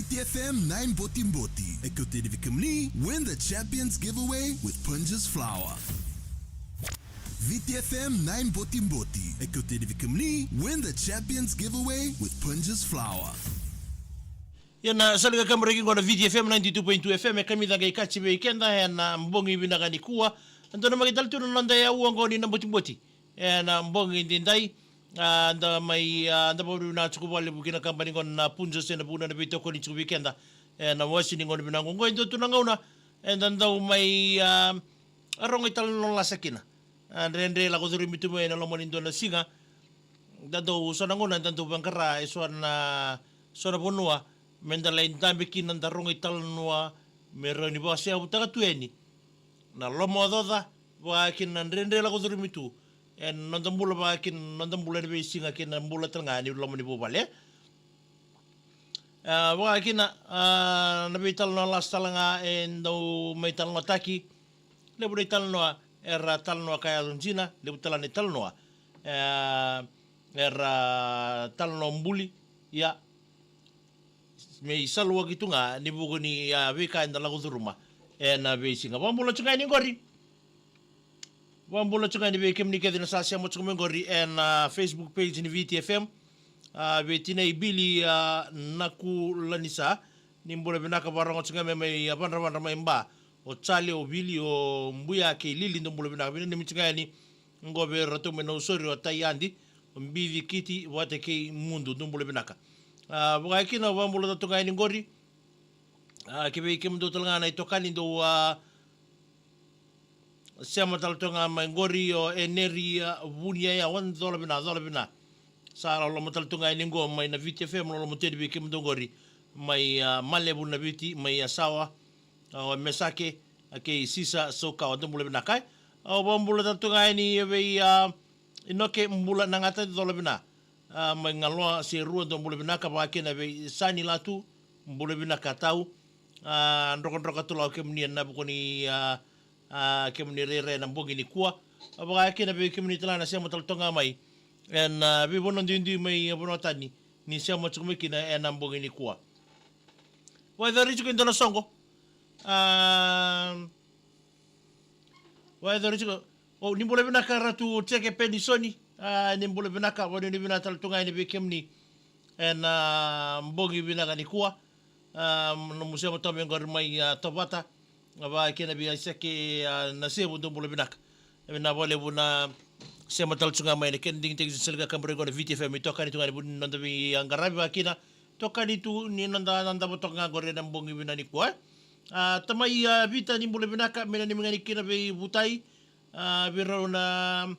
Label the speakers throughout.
Speaker 1: VTFM 9 Boti Mboti. Écoutez de Vikamni, win the Champions Giveaway with Punja's Flour. VTFM 9 Boti Mboti. Écoutez de Vikamni, win the Champions Giveaway with Punja's Flour.
Speaker 2: Yana salaga kamregi ngona VTFM 92.2 FM kami daga ikachi be kenda yana mbongi binagani kuwa ndona magidal tu nanda ya uangoni na Boti Mboti na mbongi ndindai anda mai anda boru na tukubale bukina kampani ngona punjo sena buna na bito ko ni tuku weekenda na wasi ni ngona binango ngoindo tunangauna ndanda mai arongo italon la sakina rendre la koduri mitume na lomoni ndona singa dado sonangona ndando bangara esona sona bonua mendala intambe kinanda rongo italonua meroni ba sia utaka tueni na lomo doda wa kinan rendre la koduri mitu en nandambula ba kin nandambula be singa kin nambula tangani lomo ni bobale wa kina na betalno la stalanga en do metalno taki le bude talno era talno kaya lunjina le butalani talno era talno mbuli ya me salwa gitunga ni buguni ya weka ndala kuduruma na be singa bambula chunga ni ngori bambula chunga ni be kemni kedina sasia mo chunga ngori en Facebook page ni VTFM betina ibili nakulanisa ni mbula binaka barongo chunga me abandra mba o chale o bili o mbuya ke lili ndo mbula binaka ni mchunga ni ngobe rato me no sori o tayandi mbidi kiti wate ke mundu ndo mbula binaka bukai kina bambula da tunga ni ngori kibe kimdo tulanga itokani ndo sema tal tunga ngori o eneri bunia ya wan zola bina sara lo matal tunga ni ngo mai na VTFM lo motedi be kimdo ngori mai malebu na biti mai sawa o mesake ke sisa soka o ndo bina kai o bambula da tunga ni be inoke mbula nangata zola bina mangaloa se rua ndo mbule binaka ba kena be sani latu mbule binaka tau ndoko tula kemni na bukoni kemni rere na mbongi ni kuwa ba kena be kemni tala na sema tonga mai en be bono ndindi mai bono tani ni sema tsumeki na en mbongi ni kuwa wa the rich ndo songo wa the rich o ni mbule binaka ratu teke penisoni ni mbule binaka wani ni binata tunga ni bekemni en mbogi binaka ni kuwa no museo tobe ngor mai tobata ba kena bi seke na sebo do mbule binaka na vole buna sema tal tunga mai ken ding tek selga kambre ngor VTFM toka ni tunga ni bun nanda bi angarabi ba kina toka ni tu ni nanda botonga gore na mbogi binani kuwa tamai vita ni mbule binaka mena ni mengani kina be butai biro na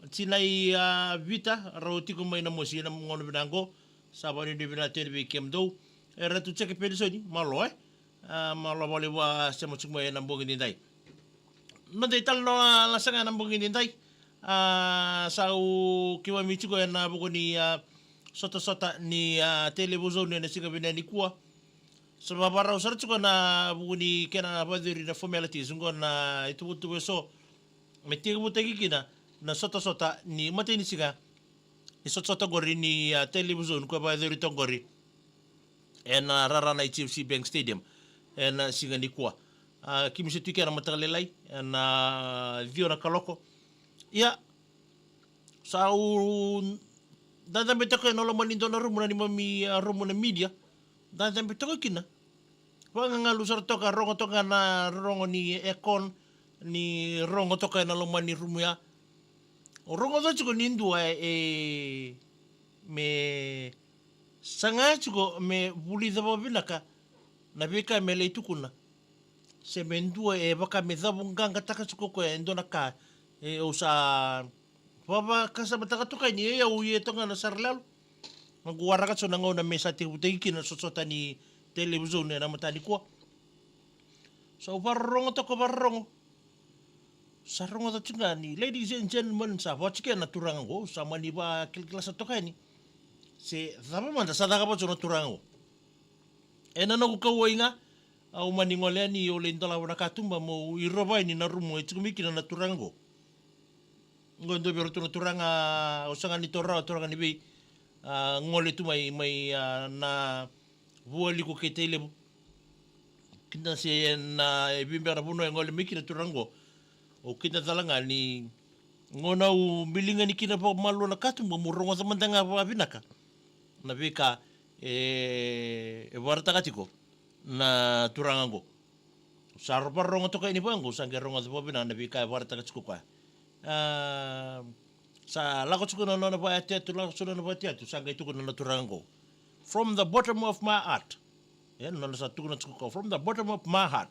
Speaker 2: tinai vita rotiko mai na mosi na ngono binango sabani de bina terbi kemdo era tu cheke pedisoni malo malo bole wa sema chuma na mbongi ndai mande tal no la sanga na mbongi ndai sau kiwa michiko na bogoni sota ni television ne siga bina ni kuwa sababara usar chiko na bogoni kena badiri na formalities ngona itu butu so metiga butegi kina na sota ni mate ni siga ni sota gori ni television ko ba deri tongori en rara na HFC Bank Stadium en siga ni kwa kimi se tukera matalelai en vio na kaloko ya sau dada betako no lo mani dona rumu ni mami rumu na media dada betako kina wanga ngalu sar toka rongo toka na rongo ni ekon ni rongo toka na lo mani rumu ya rongo do chuko nindu me sanga chuko me buli da binaka na beka me le tukuna se mendua baka me da bunganga taka chuko ko endona ka usa baba kasa bataka tuka ni ya uye tonga na sarlal nguara ka tsona ngona me sa te uteki na sosota ni television na matani ko so barrongo to ko barrongo sarong ata tunga ni ladies and gentlemen sa watchike na turango sa mani ba kilklasa to kani se zaba manda sa daga ba na turango ena no ko woinga au mani ngole ni o le ndala wana katumba mo iroba ni na rumo e tkumiki na turango ngondo bero tuna turanga osanga ni torra turanga ni be ngole tu mai na vuali ko ke tele kina se na e bimbe ra buno ngole mikina turango o kina talanga ni ngona u bilinga ni kina pa malo na katu mo rongo sa mandanga pa binaka na vika e varta katiko na turango sa ropa rongo to kai ni bango sa rongo sa bobina na vika varta katiko kwa sa lako tsuko na na pa ate tu lako tsuko na pa ate tu sa ngai tuko na turango from the bottom of my heart no sa tuko na tsuko from the bottom of my heart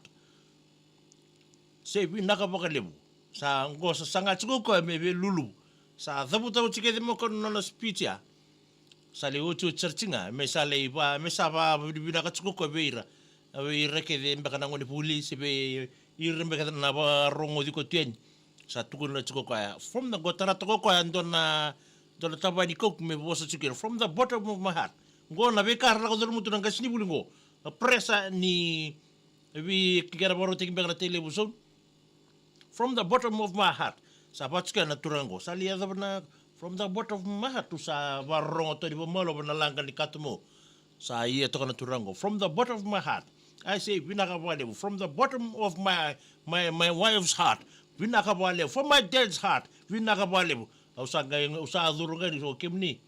Speaker 2: se binaka pa kalebu sa ngo sa sanga tsuko ko me lulu sa thabu tau tike de mo ko na speech ya sa le otu churchinga me sa le ba me sa ba binaka tsuko ko beira ave reke de mbaka na ngoni police be irembe ka na ba rongo di ko tien sa tuko na tsuko ko from the gotara to ko andona dona tabani ko me bosa tsuko from the bottom of my heart ngo na be kar la ko dormu tu nanga sini bulingo presa ni vi kera boro tiki mbaka na television from the bottom of my heart sa patsuka na turango sa lia na from the bottom of my heart tu sa barongo to di bomolo na langa ni katumo sa ia to na turango from the bottom of my heart I say binaka wale from the bottom of my wife's heart binaka wale from my dad's heart binaka wale usa adurunga ni so kemni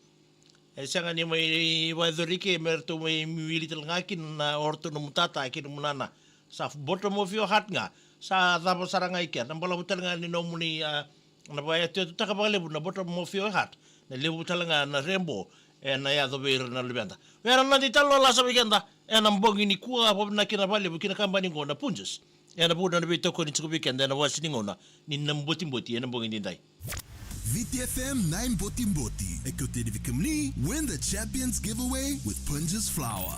Speaker 2: sanga ni mai wadorike merto mai milital ngakin na orto no mutata kin munana sa bottom of your heart nga sa dabo saranga ikan nambala butal nga ni no muni na baya tu takabale na bottom of your heart na lebu talanga na rembo na ya do ver na lebenda vera na ditalo la sa bigenda na mbongi ni kuwa po na kina bale bukina kambani ngona punjes na buda na bito ko ni tsuko bigenda na wasini ngona ni namboti mboti na mbongi ndai
Speaker 1: VTFM 9 Boti Mboti. Écoutez les Vikamni win the Champions Giveaway with Punja's Flour.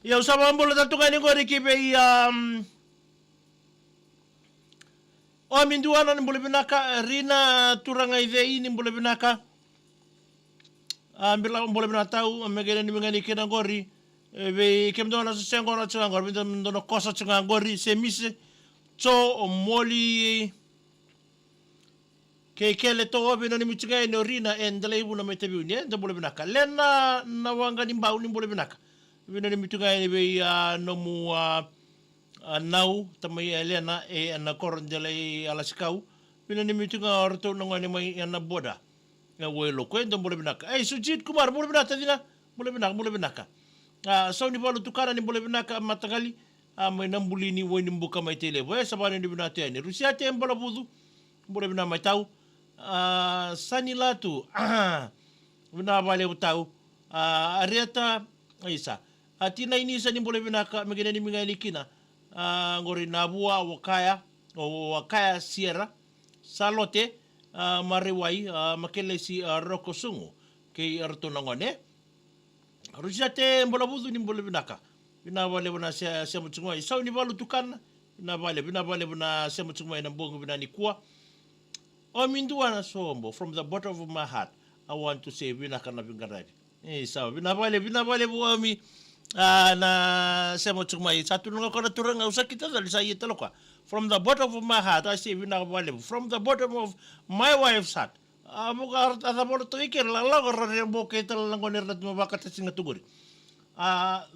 Speaker 2: Ya usama mbola tatuka ni ngori kibe o minduana ni mbole binaka rina turanga ide ini mbole binaka ambila mbole binaka tau megere ni mengani kena ngori be kemdona so sengona tsunga ngori mindono kosa tsunga ngori se mise cho moli ke kele to bino ni mitsunga ni rina endele ibuna metebi ni ndo mbole binaka lena na wanga ni mbau ni mbole binaka bino ni mitunga ni be no mu nau tamai elena na korondele alaskau bino ni mitunga orto no ngani mai na boda na welo kwendo mbole binaka sujit kumar mbole binaka dina mbole binaka so ni bolu tukara ni mbole binaka matagali mai nambuli ni woni mbuka mai tele boy sabani ni binaka ni rusia te mbola budu mbole binaka mai tau sani latu bina vale utau areta isa atina ini sa ni mbole binaka megene ni mingani kina ngori nabua wakaya sierra salote mariwai makele si rokosungu ke arto nangone rusate mbola budu ni mbole binaka bina vale bana se mutungwa isa ni balu tukana bina vale bana se mutungwa na bongo bina ni kwa o minduana sombo from the bottom of my heart I want to say binaka na bingarari isa bina vale buami na semo tsumai satu nga kona turanga usa kita dali sa ita lokwa from the bottom of my heart I say bina vale from the bottom of my wife's heart abuka ata bolo to iker la la gorre boke tal la ngoner rat mabaka ta singa tuguri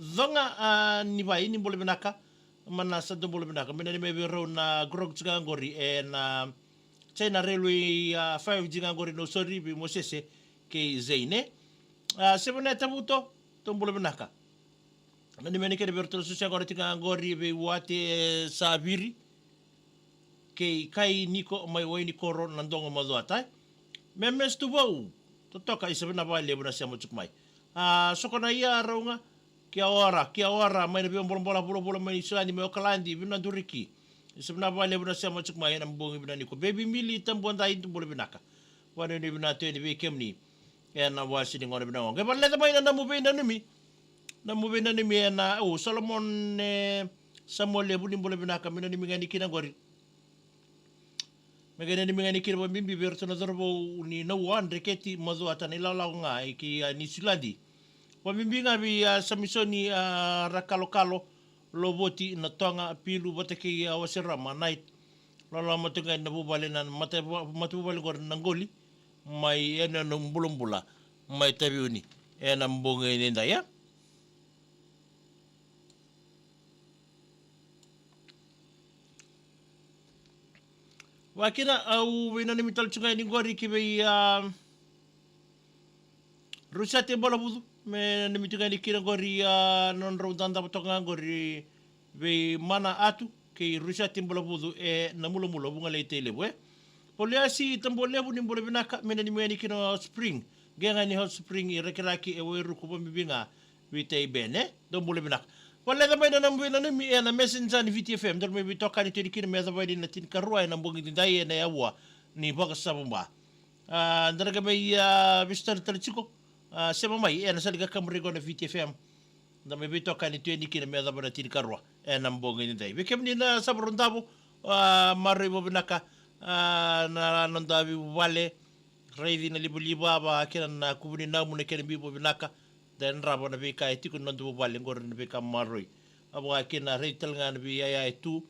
Speaker 2: zonga ni vai ni bole binaka mana sa do bole binaka mena ni mebe ro na grog tsuga ngori na China Railway 5 jinga ngori no sorry bi mosese ke zeine sebona tabuto to bole binaka nani meni kere bertolo susia ngori tinga ngori be wate sabiri ke kai niko mai wai ni koro nandongo madoata memes tu bau to toka isebena vale buna sia mutuk mai sokona ia raunga kia ora mai be bola mai sani me okalandi bina duriki isebena vale buna sia mutuk mai na mbongi bina niko baby mili tambonda itu bole binaka wane ni bina te ni be kemni na wasi ni ngone bina nge balle ta bayna na mu be na nimi na o Solomon Samuel le buni mbole bina ka mina ni ngani kina gori megene ni ngani kina bo mimbi berto na zorbo ni no wan reketi mazo atani la nga ki ni suladi bo mimbi ngabi samisoni rakalokalo lo voti na tonga pilu bateki awasirama night lolo matunga na bubale na matu bubale gor nangoli mai ena no mbulumbula mai tabiuni ena mbonge nenda ya wakina au wina ni mital chunga ni gori kibe rusate bola budu me ni mitunga ni kira gori non rodanda botonga gori be mana atu ke rusate bola budu na mulo bunga le tele we poliasi tambole bu ni bola binaka me ni me ni kino spring genga ni hot spring rekiraki weru ko bibinga witei bene do bola binaka wala da bay na mbuina ni mi na messenger ni VTFM dar me bi tokkani te dikini me da bay na tin karwa na mbongi di dai na yawa ni boga sabumba ndar ga bay Mr. Talchiko sema mai na saliga kamri go na VTFM da me bi tokkani te dikini me da bay tin karwa na mbongi di dai be kem ni na sabru ndabo maribo binaka na nondabi wale reidi na libuliba ba kiran na kubuni na mun ken bibo binaka dan rabo na be kai tikun nandu bale ngor na be kamaroi abo akina reitel ngan bi ya tu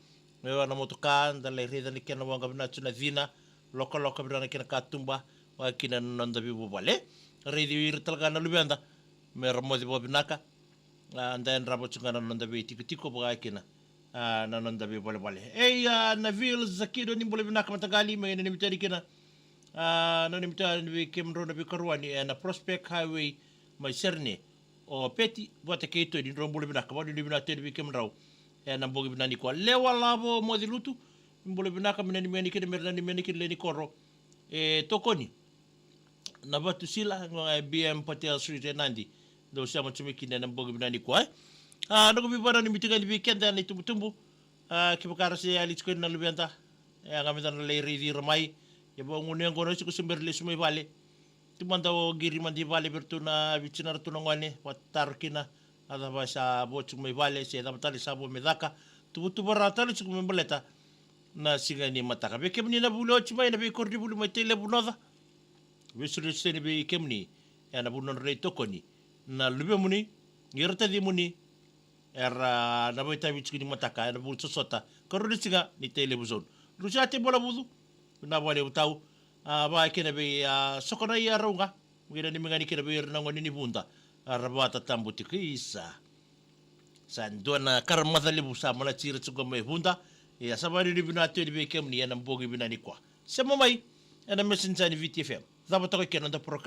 Speaker 2: me wana motokan dan le reda ni ken wanga na tuna vina loko bi na ken katumba wa kina nanda bi bale reidi reitel ngan lu benda me ramo di bobinaka dan rabo chungana nanda be tikutiko bo akina na nanda be bale na vil zakido ni bole binaka matagali me ni mitari kina na ni mitari be kemro na be karwani na Prospect Highway mai serne o peti bota keito di rombole binaka wadi di binaka te bikem raw na bogi binani ko lewa labo modi lutu mbole binaka minani meni kede merani meni kede leni koro tokoni na batu sila BM Patel Street nandi do sama tumiki na bogi binani ko nako bi bara ni mitiga di weekend na tumbu kibakara se ali tsko na lubenta ngamita na le ridi ramai ya bongo ne ngono ko semberle sumai vale timanda o giri mandi vale bertuna vichinar tunongwane watarkina ada basa bochu me vale se da batali sabo medaka tu barata lu chume mbeleta na sigani mataka be kemni na bulo chuma na be kordi bulu mai tele bunoda wisru sene be kemni na bunon re tokoni na lube muni yerta di muni era na boita vichini mataka na bulu sosota kordi singa ni tele buzon rusate bola budu na wale utau ba kena be sokona ya ronga ngira ni mengani kena be na ngoni ni bunda rabata tambuti kisa sandona karmata libu sa mala tira tsugo me bunda ya sabari ni bina te be kem ni na mbogi bina ni kwa sema mai na messenger ni VTFM zabata ko kena da program